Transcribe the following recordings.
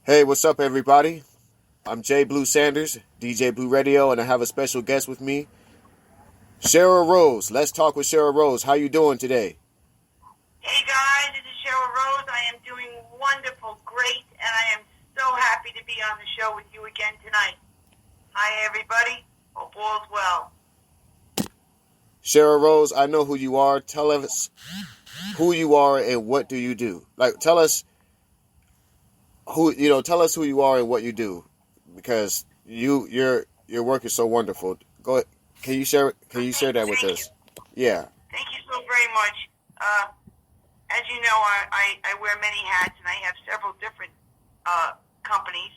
Hey, what's up, everybody? I'm J Blue Sanders, DJ Blue Radio, and I have a special guest with me, Cheryl Rose. Let's talk with Cheryl Rose. How you doing today? Hey guys, this is Cheryl Rose. I am doing wonderful, great, and I am so happy to be on the show with you again tonight. Hi everybody. Hope all's well. Cheryl Rose, I know who you are. Tell us who you are and what do you do. Tell us tell us who you are and what you do, because your work is so wonderful. Go ahead. Can you share that with Thank you. us? Yeah. Thank you so very much. As you know, I wear many hats, and I have several different companies,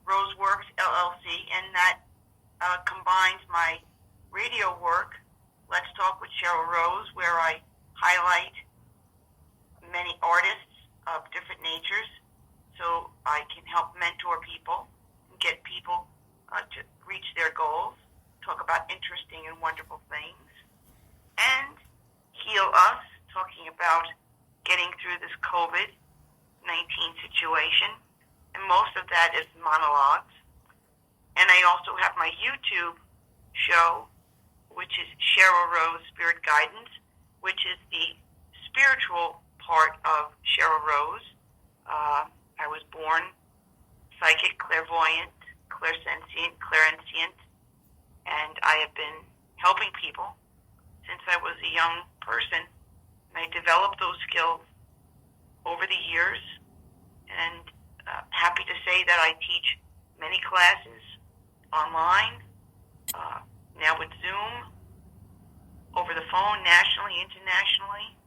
Roseworks LLC, and that combines my radio work, Let's Talk with Cheryl Rose, where I highlight many artists of different natures, so I can help mentor people and get people to reach their goals, talk about interesting and wonderful things, and heal us, talking about getting through this COVID-19 situation, and most of that is monologues. And I also have my YouTube show, which is Cheryl Rose Spirit Guidance, which is the spiritual part of Cheryl Rose. I was born psychic, clairvoyant, clairancient, and I have been helping people since I was a young person. And I developed those skills over the years, and happy to say that I teach many classes online, now with Zoom, over the phone, nationally, internationally,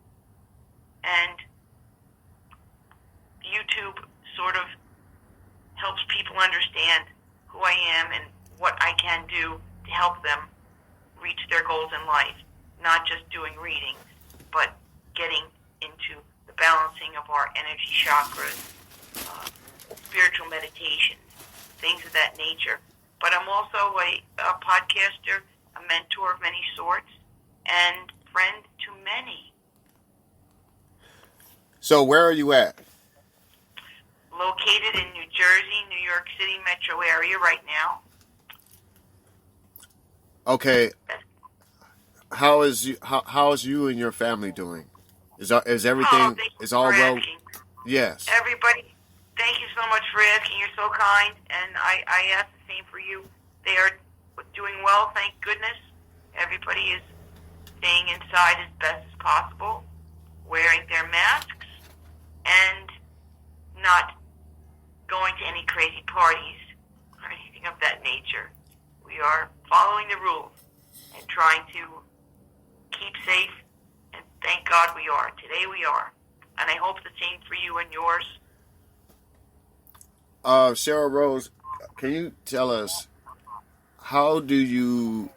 and YouTube sort of helps people understand who I am and what I can do to help them reach their goals in life. Not just doing readings, but getting into the balancing of our energy chakras, spiritual meditations, things of that nature. But I'm also a podcaster, a mentor of many sorts, and friend to many. So where are you at? Located in New Jersey, New York City metro area right now. Okay. How is you and your family doing? Is everything is all well? Asking. Yes. Everybody, thank you so much for asking. You're so kind, and I ask the same for you. They are doing well, thank goodness. Everybody is staying inside as best as possible, wearing their masks, and not going to any crazy parties or anything of that nature. We are following the rules and trying to keep safe, and thank God we are. Today we are. And I hope the same for you and yours. Cheryl Rose, can you tell us how do you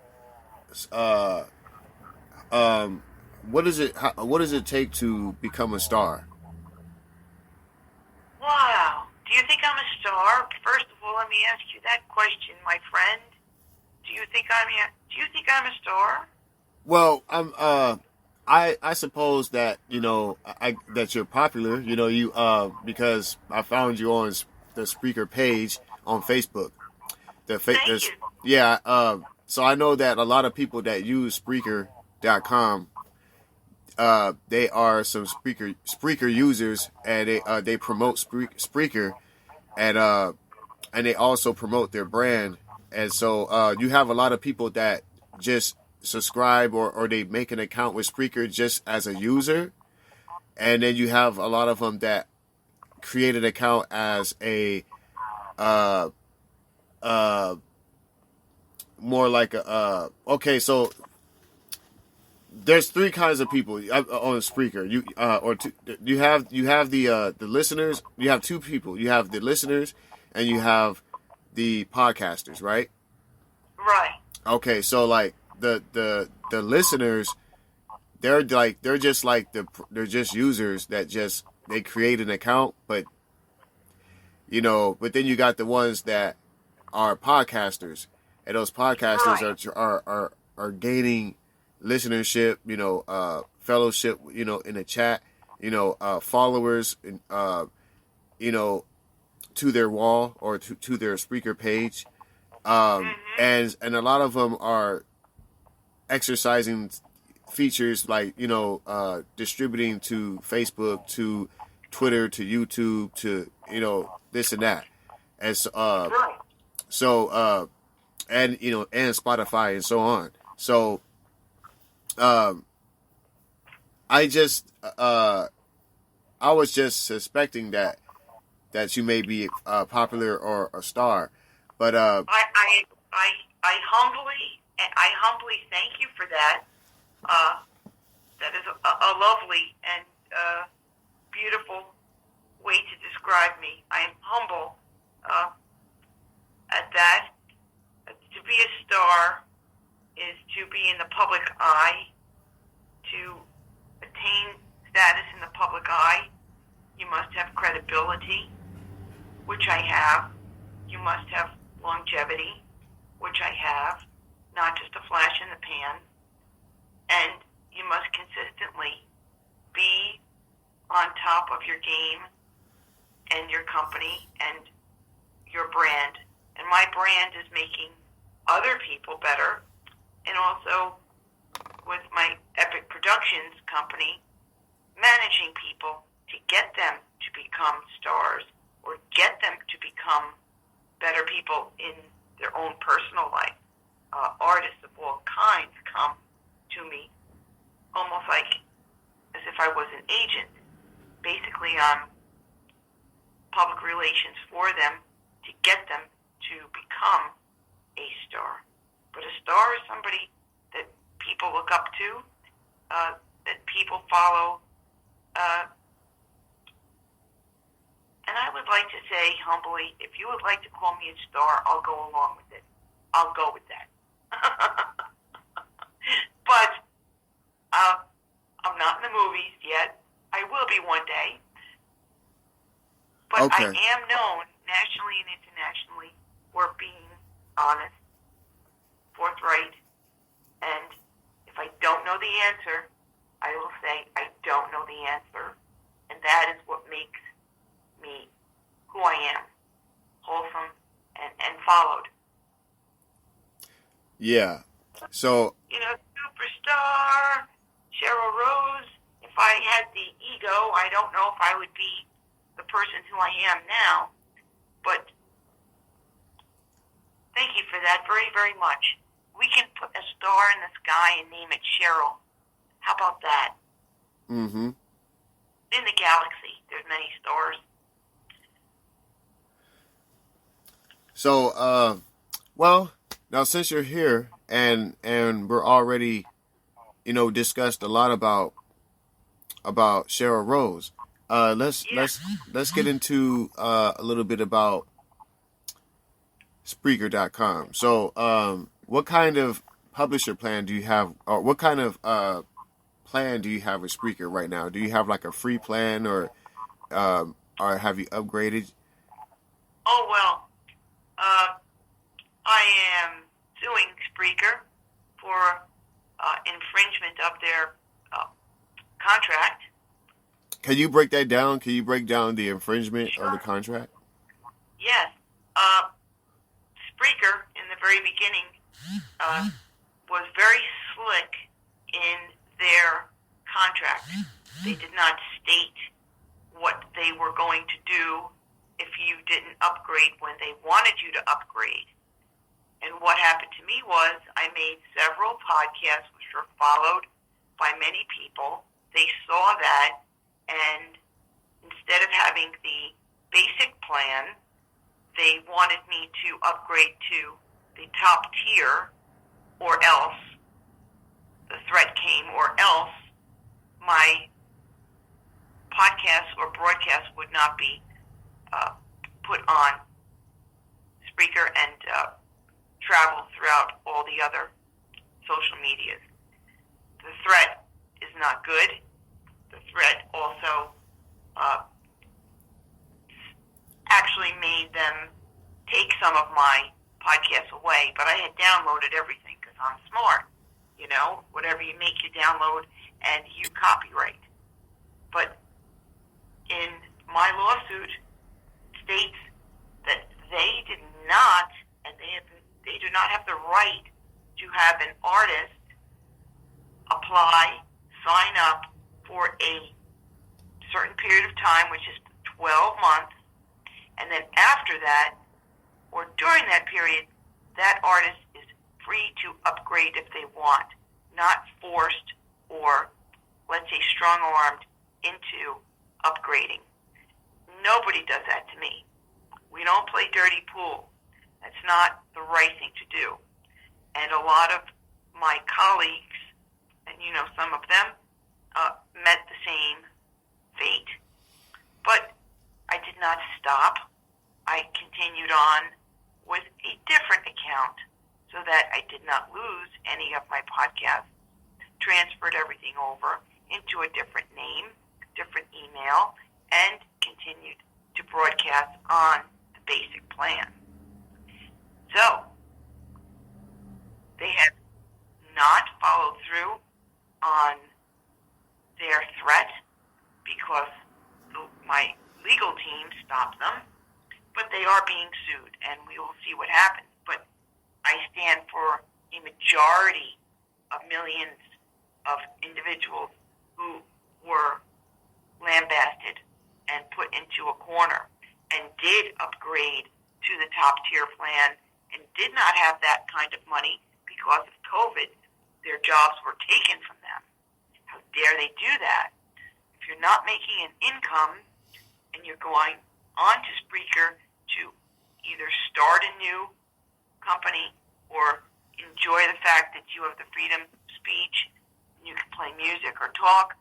what does it take to become a star? Wow. Do you think I'm a star? First of all, let me ask you that question, my friend. Do you think I'm a star? Well, I suppose that that you're popular. Because I found you on the Spreaker page on Facebook. Thank you. Yeah. So I know that a lot of people that use Spreaker.com, they are some Spreaker users, and they promote Spreaker, and they also promote their brand. And so you have a lot of people that just subscribe or they make an account with Spreaker just as a user, and then you have a lot of them that create an account as a more like a okay. So there's three kinds of people on Spreaker. You have the listeners. You have two people. You have the listeners, and you have the podcasters, right? Right. Okay, so like the listeners, they're just users that just they create an account, but then you got the ones that are podcasters, and those podcasters are gaining listenership, fellowship, in the chat, followers, and to their wall or to their Spreaker page, Mm-hmm. and a lot of them are exercising features like distributing to Facebook, to Twitter, to YouTube, to this and that, and Right. and and Spotify and so on. So um, I just I was just suspecting that you may be popular or a star, but I humbly thank you for that. Uh, that is a lovely and beautiful way to describe me. I am humble at that. To be a star is to be in the public eye. To attain status in the public eye, you must have credibility, which I have. You must have longevity, which I have, not just a flash in the pan. And you must consistently be on top of your game and your company and your brand. And my brand is making other people better, and also with my Epic Productions company, managing people to get them to become stars or get them to become better people in their own personal life. Artists of all kinds come to me almost like as if I was an agent. Basically, I'm public relations for them to get them to become a star. But a star is somebody that people look up to, that people follow. And I would like to say humbly, if you would like to call me a star, I'll go along with it. I'll go with that. But I'm not in the movies yet. I will be one day. But okay, I am known nationally and internationally for being honest, forthright, and if I don't know the answer, I will say I don't know the answer. And that is what makes me who I am, wholesome and followed. yeah. So Superstar, Cheryl Rose, if I had the ego, I don't know if I would be the person who I am now. But thank you for that very, very much. We can put a star in the sky and name it Cheryl. How about that? mm-hmm. In the galaxy, there's many stars. So well, now since you're here and we're already discussed a lot about Cheryl Rose, let's Yeah. let's get into a little bit about Spreaker.com. So what kind of publisher plan do you have, or what kind of plan do you have with Spreaker right now? Do you have like a free plan, or have you upgraded? Oh, well, I am suing Spreaker for infringement of their contract. Can you break that down? Can you break down the infringement of the contract? Yes. Spreaker, in the very beginning, was very slick in their contract. They did not state what they were going to do if you didn't upgrade when they wanted you to upgrade. And what happened to me was I made several podcasts which were followed by many people. They saw that, and instead of having the basic plan, they wanted me to upgrade to the top tier, or else the threat came, or else my podcast or broadcast would not be put on Spreaker and travel throughout all the other social medias. The threat is not good. The threat also actually made them take some of my podcasts away, but I had downloaded everything because I'm smart. Whatever you make, you download and you copyright. But in my lawsuit states do not have the right to have an artist apply, sign up for a certain period of time, which is 12 months, and then after that, or during that period, that artist is free to upgrade if they want, not forced or, let's say, strong-armed into upgrading. Nobody does that to me. We don't play dirty pool. That's not the right thing to do. And a lot of my colleagues, and some of them, met the same fate. But I did not stop. I continued on with a different account so that I did not lose any of my podcasts. Transferred everything over into a different name, different email, and continued to broadcast on the basic plan. So, they have not followed through on their threat because my legal team stopped them, but they are being sued, and we will see what happens. But I stand for a majority of millions of individuals who were lambasted and put into a corner and did upgrade to the top tier plan and did not have that kind of money because of COVID. Their jobs were taken from them. How dare they do that? If you're not making an income and you're going on to Spreaker to either start a new company or enjoy the fact that you have the freedom of speech, and you can play music or talk,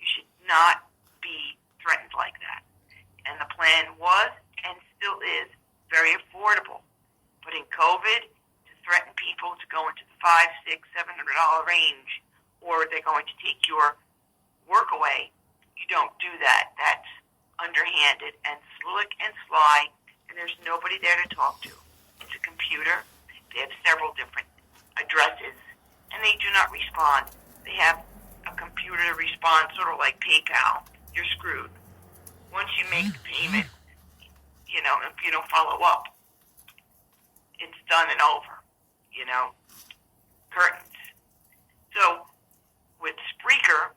you should not be threatened like that. And the plan was and still is very affordable. But in COVID, to threaten people to go into the $500, $600, $700 range, or they're going to take your work away, you don't do that. That's underhanded and slick and sly, and there's nobody there to talk to. It's a computer. They have several different addresses, and they do not respond. They have a computer to respond, sort of like PayPal. You're screwed. Once you make the payment, if you don't follow up, it's done and over, curtains. So with Spreaker,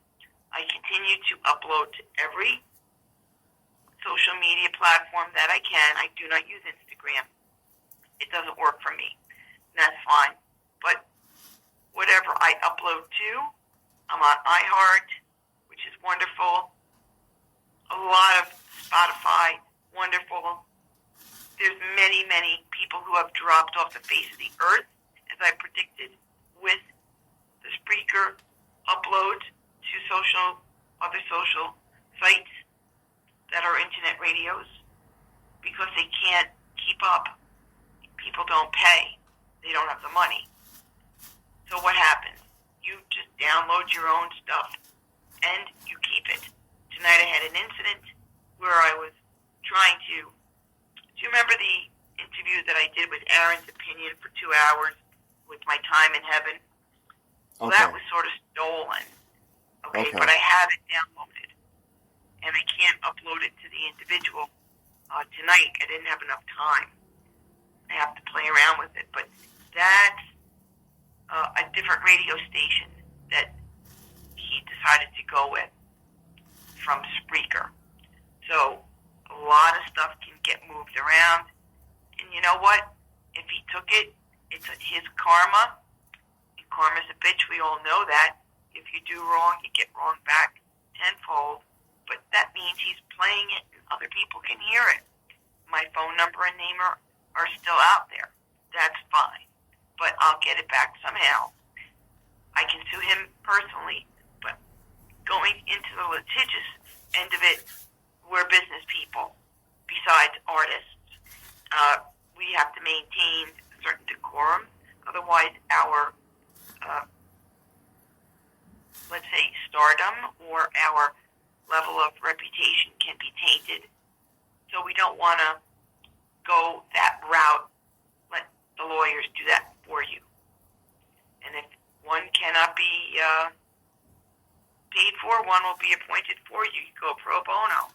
I continue to upload to every social media platform that I can. I do not use Instagram. It doesn't work for me. And that's fine. But whatever I upload to, I'm on iHeart, which is wonderful. A lot of Spotify, wonderful. There's many, many people who have dropped off the face of the earth, as I predicted, with the Spreaker upload to other social sites that are internet radios because they can't keep up. People don't pay. They don't have the money. So what happens? You just download your own stuff and you keep it. Tonight I had an incident where I was trying to... Do you remember the interview that I did with Aaron's Opinion for 2 hours with my time in heaven? Well, Okay. that was sort of stolen. Okay, but I have it downloaded. And I can't upload it to the individual tonight. I didn't have enough time. I have to play around with it. But that's a different radio station that he decided to go with from Spreaker. So a lot of stuff can get moved around. And you know what? If he took it, it's his karma. And karma's a bitch. We all know that. If you do wrong, you get wrong back tenfold. But that means he's playing it and other people can hear it. My phone number and name are still out there. That's fine. But I'll get it back somehow. I can sue him personally, but going into the litigious end of it, we're business people besides artists. We have to maintain a certain decorum. Otherwise, our, let's say, stardom or our level of reputation can be tainted. So we don't want to go that route. Let the lawyers do that for you. And if one cannot be paid for, one will be appointed for you. You go pro bono.